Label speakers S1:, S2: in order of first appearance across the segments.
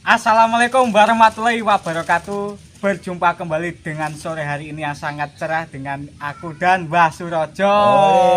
S1: Assalamualaikum warahmatullahi wabarakatuh. Berjumpa kembali dengan sore hari ini yang sangat cerah dengan aku dan Mbah Surojo.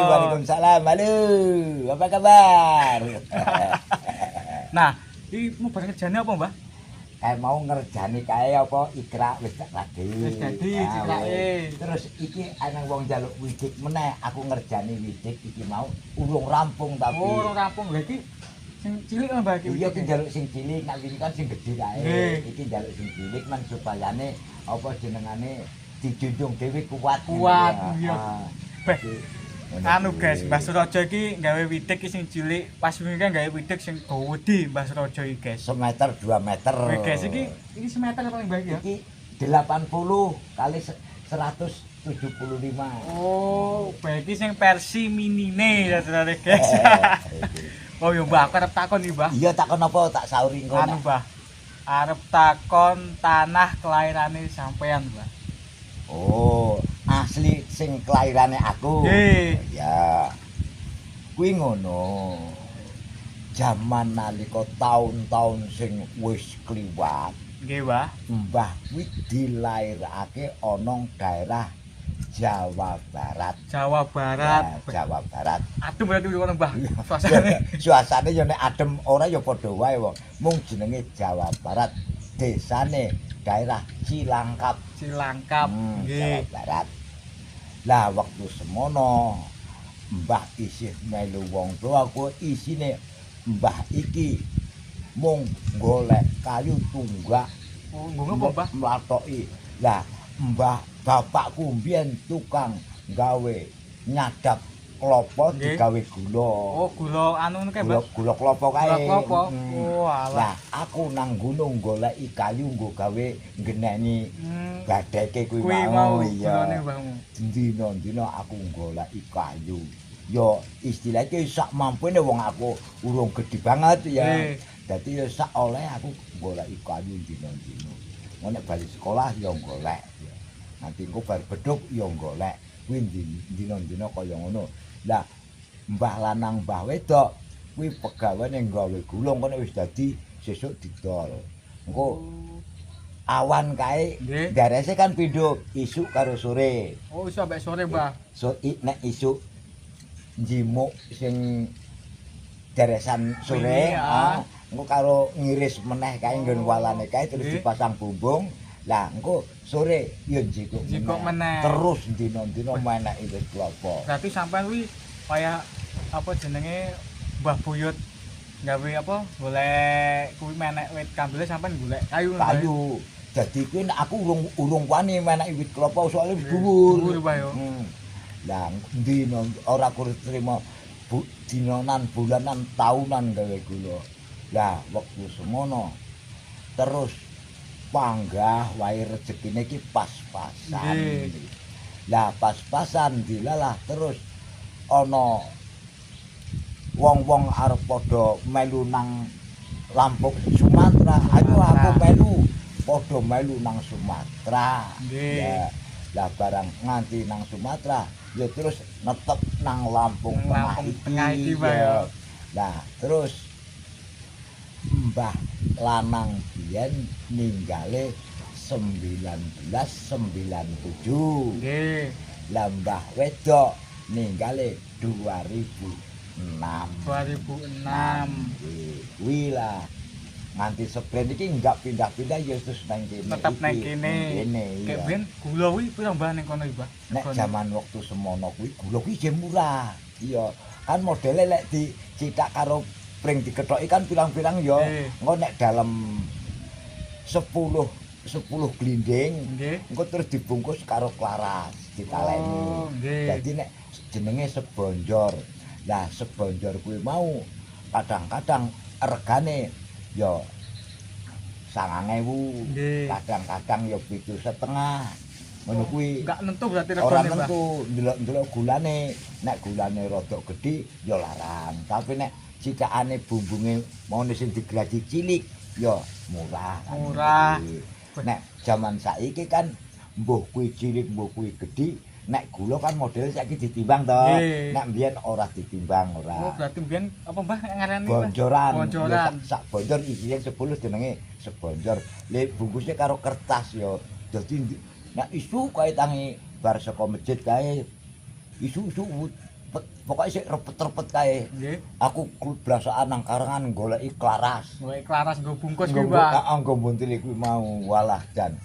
S2: Waalaikumsalam. Halo, apa kabar?
S1: Nah, ini mau bareng kerjanya apa, Mbah?
S2: Mau ngerjani kae apa ikra wis tak lagi.
S1: Wis dadi ikrake.
S2: Terus iki ana wong njaluk widik meneh, aku ngerjani widik iki mau urung rampung tapi.
S1: Oh, urung rampung. Lha iki sing cilik lho, Mbah iki.
S2: Iya iki njaluk sing cilik, nek wingi kan sing gedhe kae. Iki njaluk sing cilik man supayane apa jenengane dijunjung dhewe kuat.
S1: Kuat, iya. Beh,
S2: Ngono
S1: anu
S2: kuwi.
S1: guys, Mbah Surojo iki gawe widik iki sing cilik, pas wingi kan gawe widik sing gede Mbah Surojo iki, guys.
S2: Semeter 2 meter.
S1: Oke, guys, iki semeter apa yang baik ya?
S2: Iki 80 kali 175.
S1: Oh, baik iki sing versi minine ya, guys. Oh yo Mbah, aku arep takon iki, Mbah.
S2: Iya takon apa tak sauri engko.
S1: Anu, Mbah. Arep takon tanah kelahirane sampean, Mbah.
S2: Oh, asli sing kelahirane aku.
S1: Nggih.
S2: Ya. Kuwi ngono. Jaman nalika taun-taun sing wis kliwat,
S1: Nggih, Mbah.
S2: Mbah kuwi dilairake ana daerah Jawa Barat.
S1: Jawa Barat.
S2: Ya, Jawa Barat.
S1: Aduh berarti ngono, Mbah. Suasane.
S2: Suasane ya nek adem ora ya padha wae wong. Mung jenenge Jawa Barat. Desane daerah Cilangkap.
S1: Cilangkap.
S2: Jawa
S1: Nggih.
S2: Barat. Lah waktu semono Mbah isih melu wong tuwa aku isine Mbah iki mung golek kayu tunggak
S1: Oh, ngono apa, Mbah?
S2: mlatoki. Lah Mbah bapakku mbiyen tukang gawe nyadap klopo
S1: Nggih.
S2: digawe gula.
S1: Oh, gula anu ngono kae, Mbah.
S2: Gula klopo kae.
S1: Gula klopo.
S2: Mm.
S1: Oh, alah.
S2: Lah aku nang gunung goleki kayu nggo gawe nggeneni gadeke kuwi
S1: Kuwi
S2: mau.
S1: mau
S2: Iya.
S1: gulane, Mbahmu.
S2: Dina-dina aku goleki kayu. Ya istilahnya sak mampune wong aku urung gedhe banget ya.
S1: Nggih.
S2: Dadi ya sak oleh aku goleki kayu dina-dina. Nek bali sekolah ya golek. Nanti engko bar bedhug ya golek. Kuwi dina-dina kaya ngono. Lah mbah lanang mbah wedok kuwi pegawane nggawe gulung kene wis dadi sesuk didol. Engko awan kae
S1: Nggih.
S2: darese kan pindho isuk karo sore.
S1: Oh, iso sampai sore, Mbah.
S2: So nek isuk njimuk sing deresan sore,
S1: Wingi,
S2: engko karo ngiris meneh kae nggon walane kae terus
S1: Nggih.
S2: dipasang bumbung. Lah engko sore ya njikuk
S1: Njikuk meneh.
S2: Terus dina-dina meneki wis klopo.
S1: Berarti sampean kuwi kaya apa jenenge Mbah Buyut gawe apa golek kuwi menek wit kambile sampean golek kayu.
S2: Kayu. Dadi kuwi nek aku urung wani meneki wit klopo soalnya wis dhuwur.
S1: Dhuwur, Mbah, yo.
S2: Lah dina ora kurang trima dinanan bulanan taunan gawe gula. Lah wektu semono terus panggah wae rezekine iki pas-pasan.
S1: Nggih.
S2: Lah pas-pasan dilalah terus ana wong-wong arep padha melu nang Lampung Sumatera. Ayo aku melu padha melu nang Sumatera.
S1: Nggih.
S2: Ya, lah barang nganti nang Sumatera ya terus netep nang Lampung
S1: Nang Lampung Tengah iki, Mbah, ya.
S2: Lah terus Mbah lanang biyen ninggale 1997.
S1: Nggih.
S2: Lah mbah wedok ninggale 2006.
S1: 2006.
S2: Kuwi lah nganti sepren iki enggak pindah-pindah ya terus nang kene.
S1: Tetep nang
S2: iki.
S1: kene.
S2: Kene,
S1: Kayak
S2: iya.
S1: ben gula kuwi pira Mbah ning kono iki, Mbah?
S2: Nek jaman waktu semono kuwi gula kuwi jem murah. Iya, kan modele lek dicithak karo pring dikethoki kan pirang-pirang ya. Engko nek dalem 10 glinding,
S1: Nggih.
S2: engko terus dibungkus karo klaras ditaleni.
S1: Oh, nggih.
S2: Dadi nek jenenge sebonjor. Lah sebonjor kuwi mau kadang-kadang regane ya 9.000,
S1: Nggih.
S2: kadang-kadang ya 7,5. Ngono kuwi.
S1: Enggak nentu berarti
S2: Ora
S1: regane, Mbah.
S2: tentu ndelok-ndelok gulane. Nek gulane rada gedhi ya larang. Tapi nek cikakane bumbunge mau sing digraji cilik ya murah.
S1: Murah.
S2: Nek jaman saiki kan mbuh kuwi cilik mbuh kuwi gedhi nek gula kan model saiki ditimbang to.
S1: Nggih.
S2: Nek mbiyen ora ditimbang ora.
S1: Oh, berarti mbiyen apa Mbah ngarani Mbah?
S2: Bonjoran.
S1: Bonjoran.
S2: Ya, sak bonjor isine 10 jenenge sebonjor. Le bungkusnya karo kertas ya. Dadi nek isu kae tangi bar saka masjid kae isu-isu pokoke sik repet-repet kae.
S1: Nggih.
S2: Aku brasaan nang karangan goleki klaras.
S1: Golek klaras nggo bungkus kuwi Mbah.
S2: Heeh, nggo buntil kuwi mau walah dan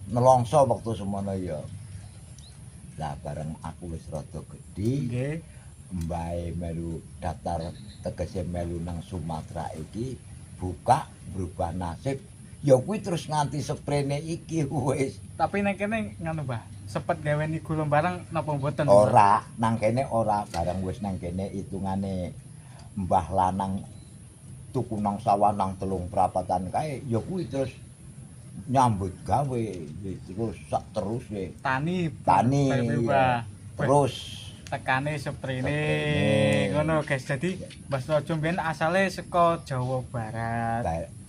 S2: nelongso waktu semono ya. Lah bareng aku wis rada gedhe,
S1: Nggih.
S2: mbae melu daftar tegese melu nang Sumatera iki buka berubah nasib. Ya kuwi terus nganti sprene iki wis.
S1: Tapi nek kene ngono Mbah, sepet gaweni gula barang napa mboten?
S2: Ora, nang kene ora bareng wis nang kene hitungane mbah lanang tuku nang sawah nang telung prapatan kae ya kuwi terus nyambut gawe terus sak terus we
S1: Tani.
S2: tani
S1: Mbah.
S2: terus
S1: Tekane sprene
S2: Sprene.
S1: ngono guys. Jadi Mbah Surojo mbiyen asale saka Jawa Barat.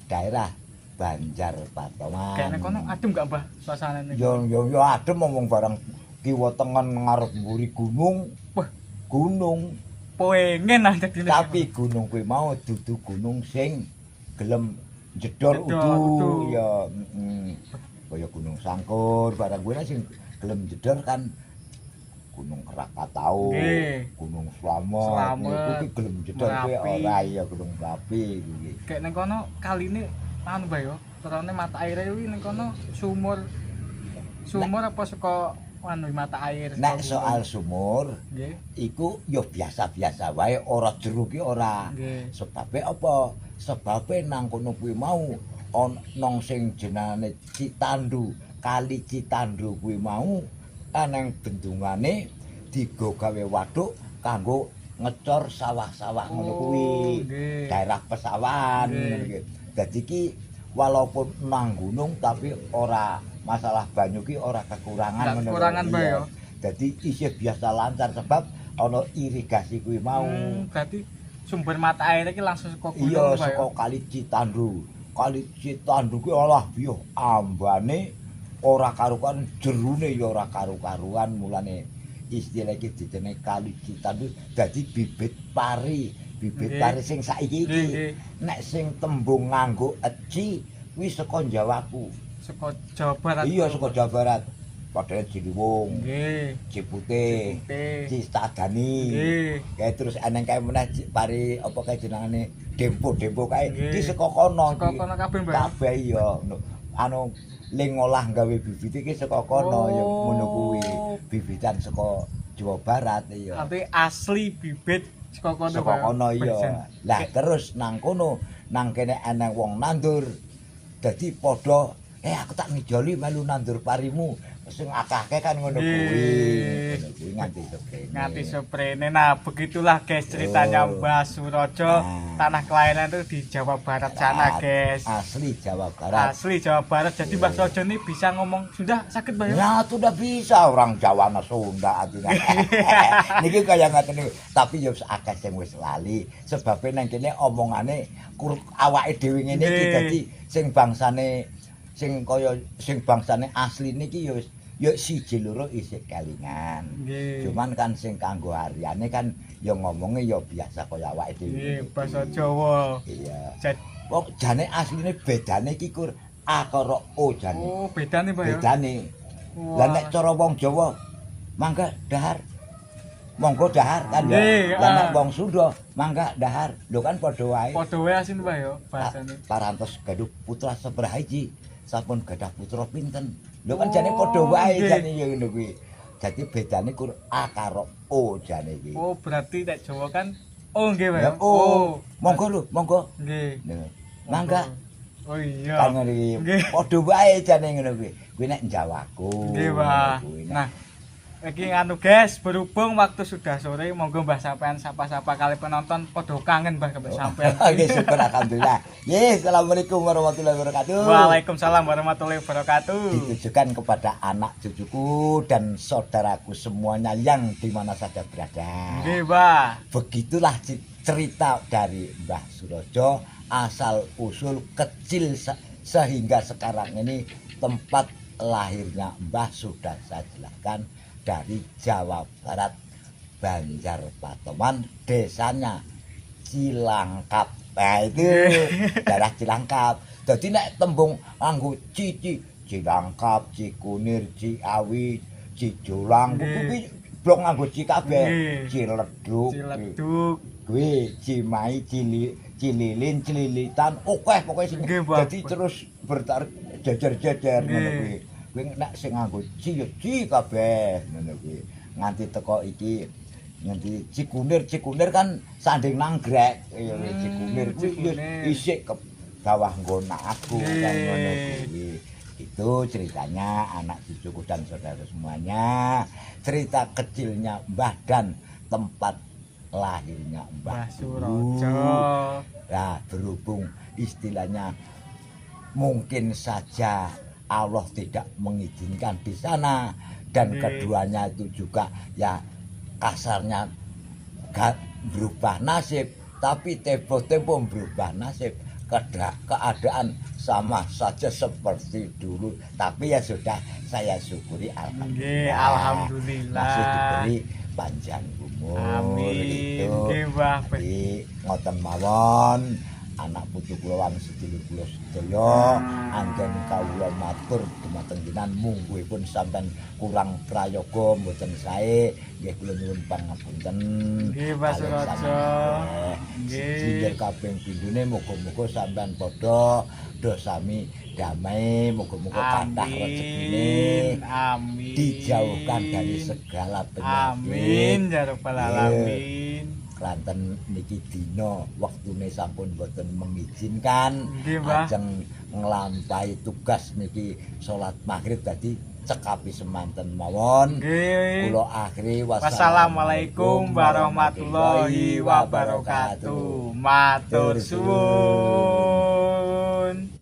S2: daerah Banjar Patoman.
S1: Kayaknya kono adem gak Mbah suasanane?
S2: Yo adem ngomong barang kiwa tengen ngarep mburi gunung.
S1: Wah,
S2: Gunung.
S1: pengen ah dadi.
S2: Tapi gunung kuwi mau dudu gunung sing gelem jedor
S1: Jedor
S2: udu
S1: udu.
S2: ya kaya Gunung Sangkur barang kuwi sing gelem jedor kan Gunung Krakatau,
S1: Nggih.
S2: Gunung Slamet,
S1: Slamet,
S2: kuwi gelem jedor kuwi
S1: Merapi.
S2: ora ya Gunung Merapi kuwi.
S1: Kayak ning kono kaline anu Mbah yo. Terone mata aire kuwi ning kono sumur. Sumur apa saka anu mata air?
S2: Nek
S1: saka
S2: soal
S1: gunung?
S2: sumur
S1: Nggih.
S2: iku ya biasa-biasa wae ora jero ki ora.
S1: Nggih.
S2: Sebabe apa? Sebabe nang kono kuwi mau ana sing jenenge Citandu, Kali Citandu kuwi mau aneng bendungane digo gawe waduk kanggo ngecor sawah-sawah ngono kuwi.
S1: nggih.
S2: Daerah pesawan
S1: Nggih.
S2: ngono iki. Dadi ki walaupun nang gunung tapi ora masalah banyu ki ora kekurangan
S1: Nggak
S2: ngono lho.
S1: kekurangan, Mbak,
S2: Iya.
S1: ya?
S2: Dadi isih biasa lancar sebab ana irigasi kuwi mau.
S1: Berarti sumber mata air iki langsung saka gunung
S2: Iya
S1: Mbah, ya?
S2: saka Kali Citandu. Kali Citandu kuwi alah biyo ambane ora karukan, jerune ya ora karu-karuan mulane istilah iki dijenenge Kali Citandu dadi bibit pari. Bibit
S1: Nggih.
S2: pari sing saiki iki.
S1: Nggih.
S2: Nek sing tembung nganggo eci kuwi saka Jawaku.
S1: Saka Jawa Barat.
S2: Iya saka Jawa Barat. Padahal Ciliwung,
S1: Nggih.
S2: Cipute,
S1: Cipute.
S2: Cistadani.
S1: Nggih.
S2: Kae terus eneng kae meneh pari apa kae jenengane Dempo kae
S1: Nggih.
S2: iki saka kono.
S1: Saka
S2: iki.
S1: kono kabeh, Mbak.
S2: Kabeh iya. Anu ling ngolah gawe bibit iki saka kono ya ngono kuwi. Bibitan saka Jawa Barat iya.
S1: Tapi asli bibit saka kono.
S2: Saka
S1: Mbak.
S2: kono iya.
S1: Berjen.
S2: Lah terus nang kono nang kene eneng wong nandur. Dadi padha aku tak ngijoli melu nandur parimu. Sing akeh kan ngono kuwi.
S1: Nggih.
S2: Ngono kuwi nganti seprene.
S1: Nganti seprene. Nah, begitulah guys ceritanya
S2: Oh.
S1: Mbah Surojo.
S2: Nah.
S1: Tanah kelahiran itu di Jawa Barat sana, guys.
S2: Asli Jawa Barat.
S1: Asli Jawa Barat. Jadi Mbah Surojo ini bisa ngomong Sunda sakit Mbah ya?
S2: Ya itu udah bisa orang Jawa na Sunda artinya. Niki kaya ngaten niku. Tapi ya akeh sing wis lali sebab nang kene omongane awake dhewe ngene iki
S1: Nggih.
S2: dadi sing bangsane sing bangsane asli niki ya siji loro isih kelingan.
S1: Nggih.
S2: Cuman kan sing kanggo hariane kan ya ngomongnya ya biasa kaya awake dhewe.
S1: Nggih, basa Jawa.
S2: Iya.
S1: Jadi,
S2: Wong jane asline bedane iki kur A karo O jane.
S1: oh beda nih Mbah ya?
S2: Bedane. Lah nek cara wong Jawa mangga dahar. Monggo dahar kan ya.
S1: Nggih,
S2: Lah nek
S1: ah.
S2: wong Sunda mangga dahar. Lho kan padha wae.
S1: Padha wae asin Mbah ya bahasane.
S2: Parantos gaduh putra seberapa iki? Sampun gadah putra pinten? Lho kan
S1: Oh,
S2: jane padha wae
S1: nggih.
S2: jane ya ngono kuwi. Dadi bedane kur A karo O jane iki.
S1: Oh, berarti nek Jawa kan oh nggih Mbah
S2: Ya
S1: ya?
S2: O. Monggo lho, monggo.
S1: Nggih.
S2: Nah, mangga.
S1: Oh iya.
S2: Kan ngono iki.
S1: Nggih.
S2: Padha wae jane ngono kuwi. Kuwi nek Jawaku.
S1: Nggih, Mbah.
S2: Kuwi nek-
S1: Nah, iki nganu guys, berhubung waktu sudah sore, monggo Mbah sampean sapa-sapa kali penonton padha kangen Mbah kembali sampean.
S2: Oke, syukur alhamdulillah. Yes, assalamualaikum warahmatullahi wabarakatuh.
S1: Waalaikumsalam warahmatullahi wabarakatuh.
S2: Ditujukan kepada anak cucuku dan saudaraku semuanya yang di mana saja berada.
S1: Nggih, Mbah.
S2: Begitulah cerita dari Mbah Surojo, asal usul kecil sehingga sekarang ini tempat lahirnya Mbah sudah saya jelaskan. dari Jawa Barat, Banjar Patoman, desanya Cilangkap. Nah itu daerah Cilangkap. Jadi nek tembung nganggo cici, Cilangkap, Cikunir, Ciawi, Cijolang, kuwi blok nganggo ci kabeh. Ciledug, kuwi Cimahi, Cililin, Cililitan, akeh pokoke sing dadi terus bertarik jejer-jejer ngono kuwi. Kuwi nek sing nganggo ci ya ci kabeh ngono kuwi. Nganti teko iki nganti Cikunir kan sanding nanggrek ya Cikunir kuwi isik ke bawah nggon aku kan ngono kuwi. Itu ceritanya anak cucuku dan saudara semuanya, cerita kecilnya Mbah dan tempat lahirnya Mbah
S1: Surojo.
S2: Nah, berhubung istilahnya mungkin saja Allah tidak mengizinkan di sana dan keduanya itu juga ya kasarnya berubah nasib, tapi tempo-tempo berubah nasib. Keadaan sama saja seperti dulu, tapi ya sudah saya syukuri alhamdulillah.
S1: Alhamdulillah.
S2: Masih diberi panjang umur.
S1: Amin.
S2: Itu. Jadi ngoten mawon anak putu kula lan sedulur kula sedaya anggen kawula matur dumateng jenengan mungguhipun sampean kurang prayoga mboten sae nggih kula nyuwun pangapunten.
S1: Nggih Mas Surojo.
S2: Nggih kaping pindhone muga-muga sampean padha dosami damai, muga-muga kathah rezekine.
S1: Amin.
S2: Dijauhkan dari segala penyakit.
S1: Amin ya rabbal alamin.
S2: Klanten niki dina wektune sampun boten mengizinkan ajeng nglampahi tugas niki salat maghrib dadi cekapi semanten mawon. Kula akhiri
S1: wassalamualaikum warahmatullahi wabarakatuh. Matur suwun.